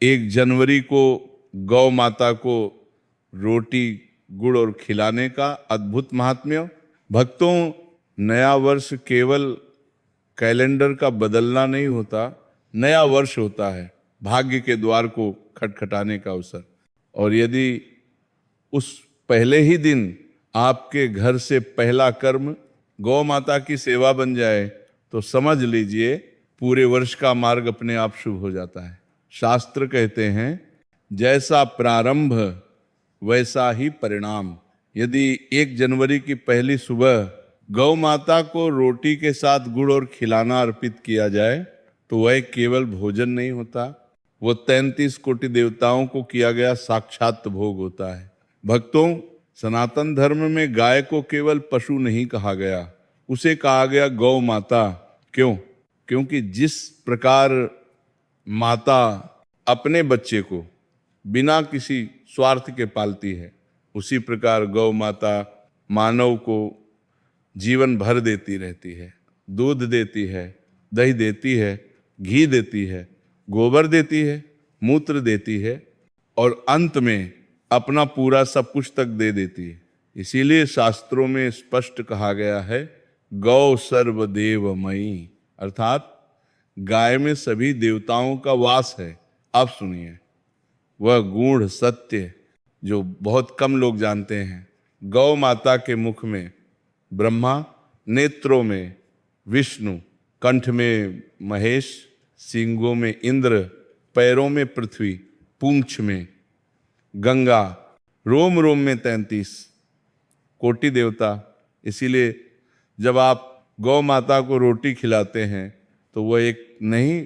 1 जनवरी को गौ माता को रोटी गुड़ और खिलाने का अद्भुत महात्म्य। भक्तों, नया वर्ष केवल कैलेंडर का बदलना नहीं होता, नया वर्ष होता है भाग्य के द्वार को खटखटाने का अवसर। और यदि उस पहले ही दिन आपके घर से पहला कर्म गौ माता की सेवा बन जाए तो समझ लीजिए पूरे वर्ष का मार्ग अपने आप शुभ हो जाता है। शास्त्र कहते हैं जैसा प्रारंभ वैसा ही परिणाम। यदि 1 जनवरी की पहली सुबह गौ माता को रोटी के साथ गुड़ और खिलाना अर्पित किया जाए तो वह केवल भोजन नहीं होता, वो 33 कोटि देवताओं को किया गया साक्षात भोग होता है। भक्तों, सनातन धर्म में गाय को केवल पशु नहीं कहा गया, उसे कहा गया गौ माता। क्यों? क्योंकि जिस प्रकार माता अपने बच्चे को बिना किसी स्वार्थ के पालती है, उसी प्रकार गौ माता मानव को जीवन भर देती रहती है। दूध देती है, दही देती है, घी देती है, गोबर देती है, मूत्र देती है और अंत में अपना पूरा सब कुछ तक दे देती है। इसीलिए शास्त्रों में स्पष्ट कहा गया है गौ सर्वदेवमयी, अर्थात गाय में सभी देवताओं का वास है। अब सुनिए वह गूढ़ सत्य जो बहुत कम लोग जानते हैं। गौ माता के मुख में ब्रह्मा, नेत्रों में विष्णु, कंठ में महेश, सींगों में इंद्र, पैरों में पृथ्वी, पूंछ में गंगा, रोम रोम में 33 कोटि देवता। इसीलिए जब आप गौ माता को रोटी खिलाते हैं तो वह एक नहीं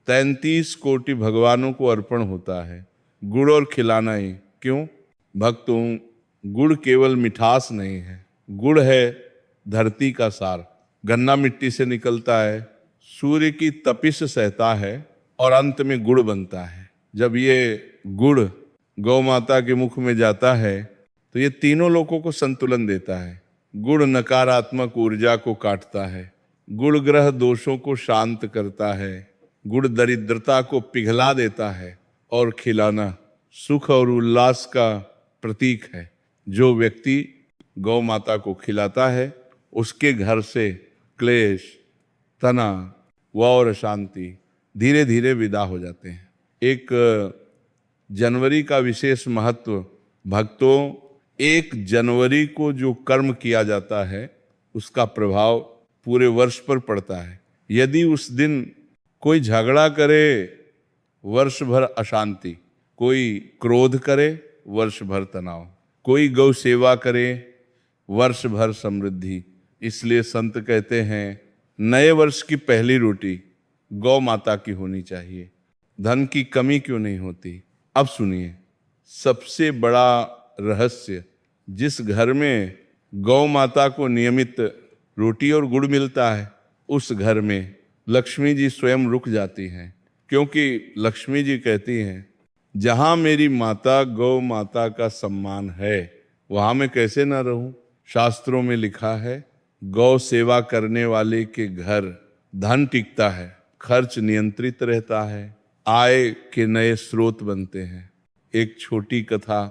33 कोटि भगवानों को अर्पण होता है। गुड़ और खिलाना ही क्यों? भक्तों, गुड़ केवल मिठास नहीं है, गुड़ है धरती का सार। गन्ना मिट्टी से निकलता है, सूर्य की तपिश सहता है और अंत में गुड़ बनता है। जब ये गुड़ गौ माता के मुख में जाता है तो ये तीनों लोकों को संतुलन देता है। गुड़ नकारात्मक ऊर्जा को काटता है, गुड़ ग्रह दोषों को शांत करता है, गुड़ दरिद्रता को पिघला देता है और खिलाना सुख और उल्लास का प्रतीक है। जो व्यक्ति गौ माता को खिलाता है उसके घर से क्लेश, तनाव और अशांति धीरे धीरे विदा हो जाते हैं। 1 जनवरी का विशेष महत्व। भक्तों, 1 जनवरी को जो कर्म किया जाता है उसका प्रभाव पूरे वर्ष पर पड़ता है। यदि उस दिन कोई झगड़ा करे, वर्ष भर अशांति, कोई क्रोध करे, वर्ष भर तनाव, कोई गौ सेवा करे, वर्ष भर समृद्धि। इसलिए संत कहते हैं नए वर्ष की पहली रोटी गौ माता की होनी चाहिए। धन की कमी क्यों नहीं होती? अब सुनिए, सबसे बड़ा रहस्य, जिस घर में गौ माता को नियमित रोटी और गुड़ मिलता है उस घर में लक्ष्मी जी स्वयं रुक जाती हैं। क्योंकि लक्ष्मी जी कहती हैं जहां मेरी माता गौ माता का सम्मान है वहां मैं कैसे ना रहूं। शास्त्रों में लिखा है गौ सेवा करने वाले के घर धन टिकता है, खर्च नियंत्रित रहता है, आय के नए स्रोत बनते हैं। एक छोटी कथा।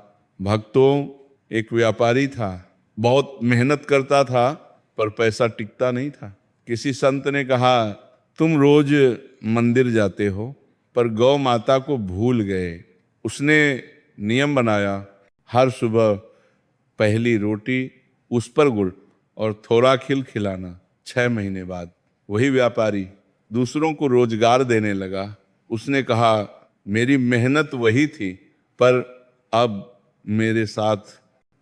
भक्तों, एक व्यापारी था, बहुत मेहनत करता था पर पैसा टिकता नहीं था। किसी संत ने कहा तुम रोज मंदिर जाते हो पर गौ माता को भूल गए। उसने नियम बनाया हर सुबह पहली रोटी, उस पर गुड़ और थोड़ा खिल खिलाना। 6 महीने बाद वही व्यापारी दूसरों को रोजगार देने लगा। उसने कहा मेरी मेहनत वही थी पर अब मेरे साथ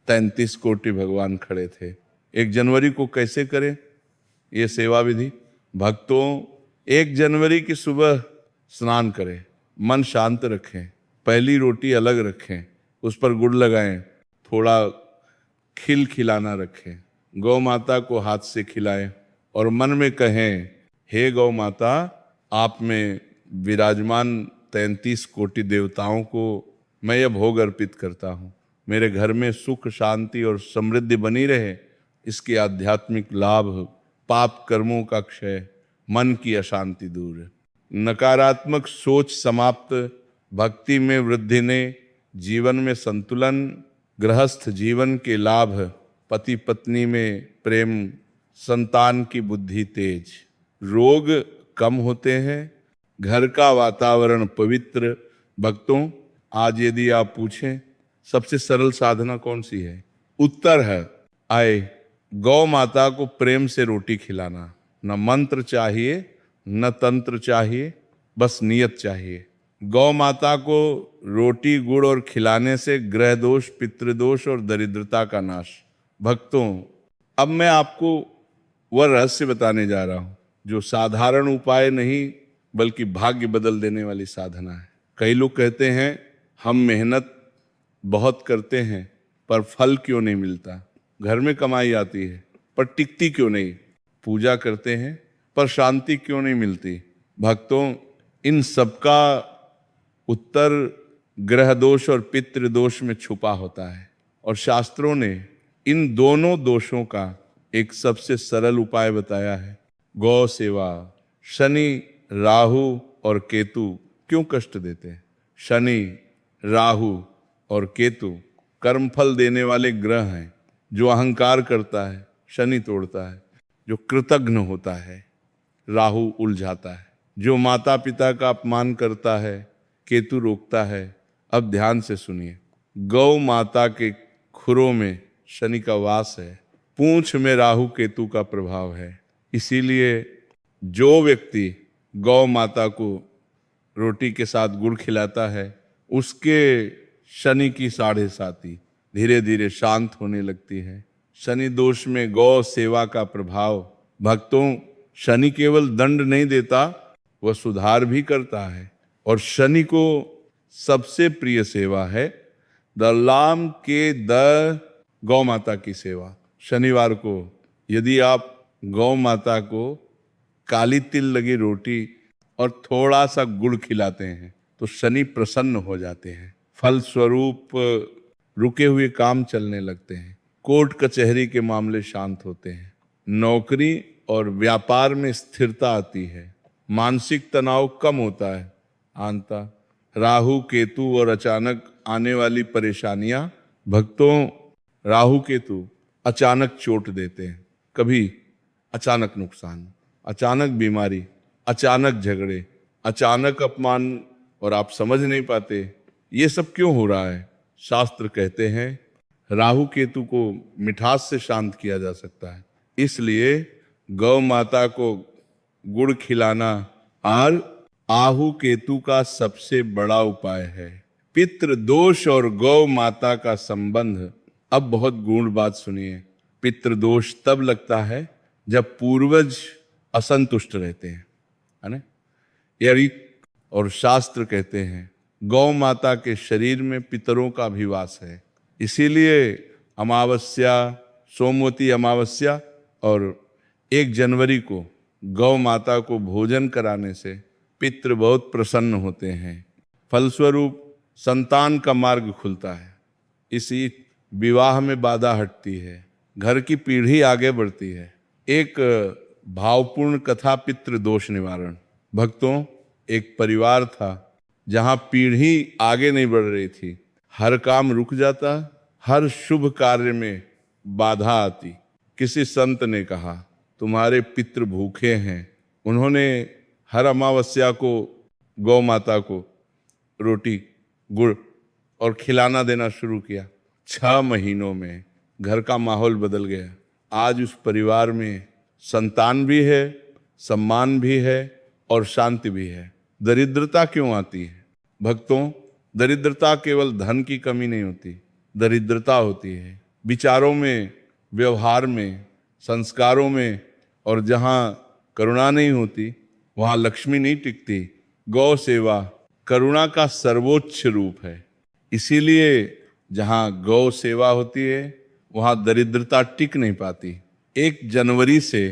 33 कोटि भगवान खड़े थे। 1 जनवरी को कैसे करें ये सेवा विधि? भक्तों, 1 जनवरी की सुबह स्नान करें, मन शांत रखें, पहली रोटी अलग रखें, उस पर गुड़ लगाएं, थोड़ा खिल खिलाना रखें, गौ माता को हाथ से खिलाएं और मन में कहें हे गौ माता, आप में विराजमान 33 कोटि देवताओं को मैं यह भोग अर्पित करता हूँ। मेरे घर में सुख, शांति और समृद्धि बनी रहे, इसके आध्यात्मिक लाभ, पाप कर्मों का क्षय, मन की अशांति दूर, नकारात्मक सोच समाप्त, भक्ति में वृद्धि ने जीवन में संतुलन, गृहस्थ जीवन के लाभ, पति पत्नी में प्रेम, संतान की बुद्धि तेज, रोग कम होते हैं, घर का वातावरण पवित्र। भक्तों, आज यदि आप पूछें सबसे सरल साधना कौन सी है, उत्तर है आए गौ माता को प्रेम से रोटी खिलाना। न मंत्र चाहिए, न तंत्र चाहिए, बस नियत चाहिए। गौ माता को रोटी गुड़ और खिलाने से ग्रह दोष, पितृदोष और दरिद्रता का नाश। भक्तों, अब मैं आपको वह रहस्य बताने जा रहा हूं जो साधारण उपाय नहीं बल्कि भाग्य बदल देने वाली साधना है। कई लोग कहते हैं हम मेहनत बहुत करते हैं पर फल क्यों नहीं मिलता, घर में कमाई आती है पर टिकती क्यों नहीं, पूजा करते हैं पर शांति क्यों नहीं मिलती। भक्तों, इन सबका उत्तर ग्रह दोष और पितृ दोष में छुपा होता है और शास्त्रों ने इन दोनों दोषों का एक सबसे सरल उपाय बताया है, गौ सेवा। शनि, राहु और केतु क्यों कष्ट देते हैं? शनि, राहु और केतु कर्मफल देने वाले ग्रह हैं। जो अहंकार करता है शनि तोड़ता है, जो कृतघ्न होता है राहु उलझाता है, जो माता पिता का अपमान करता है केतु रोकता है। अब ध्यान से सुनिए, गौ माता के खुरों में शनि का वास है, पूंछ में राहु केतु का प्रभाव है। इसीलिए जो व्यक्ति गौ माता को रोटी के साथ गुड़ खिलाता है उसके शनि की साढ़े साती धीरे धीरे शांत होने लगती है। शनि दोष में गौ सेवा का प्रभाव। भक्तों, शनि केवल दंड नहीं देता, वह सुधार भी करता है। और शनि को सबसे प्रिय सेवा है दलाम के द गौ माता की सेवा। शनिवार को यदि आप गौ माता को काली तिल लगी रोटी और थोड़ा सा गुड़ खिलाते हैं तो शनि प्रसन्न हो जाते हैं। फल स्वरूप रुके हुए काम चलने लगते हैं, कोर्ट कचहरी के मामले शांत होते हैं, नौकरी और व्यापार में स्थिरता आती है, मानसिक तनाव कम होता है। आंता राहु केतु और अचानक आने वाली परेशानियां। भक्तों, राहु केतु अचानक चोट देते हैं, कभी अचानक नुकसान, अचानक बीमारी, अचानक झगड़े, अचानक अपमान और आप समझ नहीं पाते ये सब क्यों हो रहा है। शास्त्र कहते हैं राहु केतु को मिठास से शांत किया जा सकता है, इसलिए गौ माता को गुड़ खिलाना और आहु केतु का सबसे बड़ा उपाय है। पितृ दोष और गौ माता का संबंध। अब बहुत गूढ़ बात सुनिए, पितृ दोष तब लगता है जब पूर्वज असंतुष्ट रहते हैं, है ना। यही और शास्त्र कहते हैं गौ माता के शरीर में पितरों का भी वास है, इसीलिए अमावस्या, सोमवती अमावस्या और 1 जनवरी को गौ माता को भोजन कराने से पितृ बहुत प्रसन्न होते हैं। फलस्वरूप संतान का मार्ग खुलता है, इसी विवाह में बाधा हटती है, घर की पीढ़ी आगे बढ़ती है। एक भावपूर्ण कथा पितृ दोष निवारण। भक्तों, एक परिवार था जहां पीढ़ी आगे नहीं बढ़ रही थी, हर काम रुक जाता, हर शुभ कार्य में बाधा आती। किसी संत ने कहा तुम्हारे पितृ भूखे हैं। उन्होंने हर अमावस्या को गौ माता को रोटी गुड़ और खिलाना देना शुरू किया। 6 महीनों में घर का माहौल बदल गया। आज उस परिवार में संतान भी है, सम्मान भी है और शांति भी है। दरिद्रता क्यों आती है? भक्तों, दरिद्रता केवल धन की कमी नहीं होती, दरिद्रता होती है विचारों में, व्यवहार में, संस्कारों में। और जहाँ करुणा नहीं होती वहाँ लक्ष्मी नहीं टिकती। गौ सेवा करुणा का सर्वोच्च रूप है, इसीलिए जहाँ गौ सेवा होती है वहाँ दरिद्रता टिक नहीं पाती। 1 जनवरी से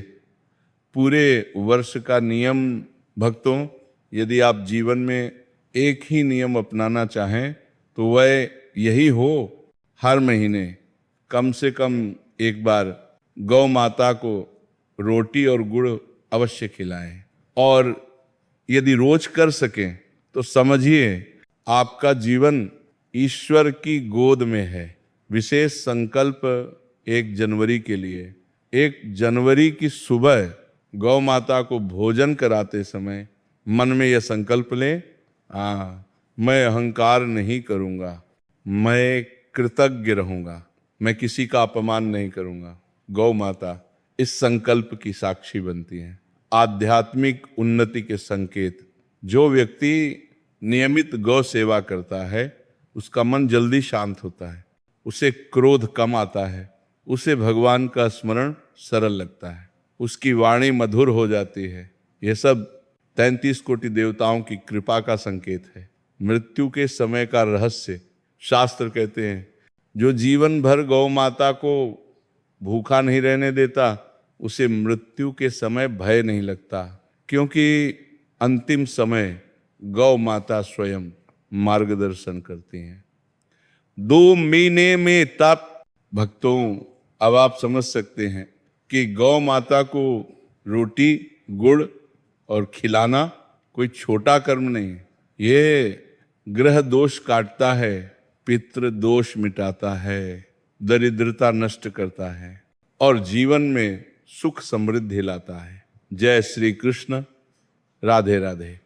पूरे वर्ष का नियम। भक्तों, यदि आप जीवन में एक ही नियम अपनाना चाहें तो वह यही हो, हर महीने कम से कम एक बार गौ माता को रोटी और गुड़ अवश्य खिलाएं। और यदि रोज कर सकें तो समझिए आपका जीवन ईश्वर की गोद में है। विशेष संकल्प 1 जनवरी के लिए। 1 जनवरी की सुबह गौ माता को भोजन कराते समय मन में यह संकल्प लें, मैं अहंकार नहीं करूंगा, मैं कृतज्ञ रहूंगा, मैं किसी का अपमान नहीं करूंगा। गौ माता इस संकल्प की साक्षी बनती हैं। आध्यात्मिक उन्नति के संकेत। जो व्यक्ति नियमित गौ सेवा करता है उसका मन जल्दी शांत होता है, उसे क्रोध कम आता है, उसे भगवान का स्मरण सरल लगता है, उसकी वाणी मधुर हो जाती है। यह सब 33 कोटि देवताओं की कृपा का संकेत है। मृत्यु के समय का रहस्य शास्त्र कहते हैं, जो जीवन भर गौ माता को भूखा नहीं रहने देता उसे मृत्यु के समय भय नहीं लगता, क्योंकि अंतिम समय गौ माता स्वयं मार्गदर्शन करती हैं। 2 महीने में तप। भक्तों, अब आप समझ सकते हैं कि गौ माता को रोटी गुड़ और खिलाना कोई छोटा कर्म नहीं है। ये ग्रह दोष काटता है, पितृ दोष मिटाता है, दरिद्रता नष्ट करता है और जीवन में सुख समृद्धि लाता है। जय श्री कृष्ण। राधे राधे।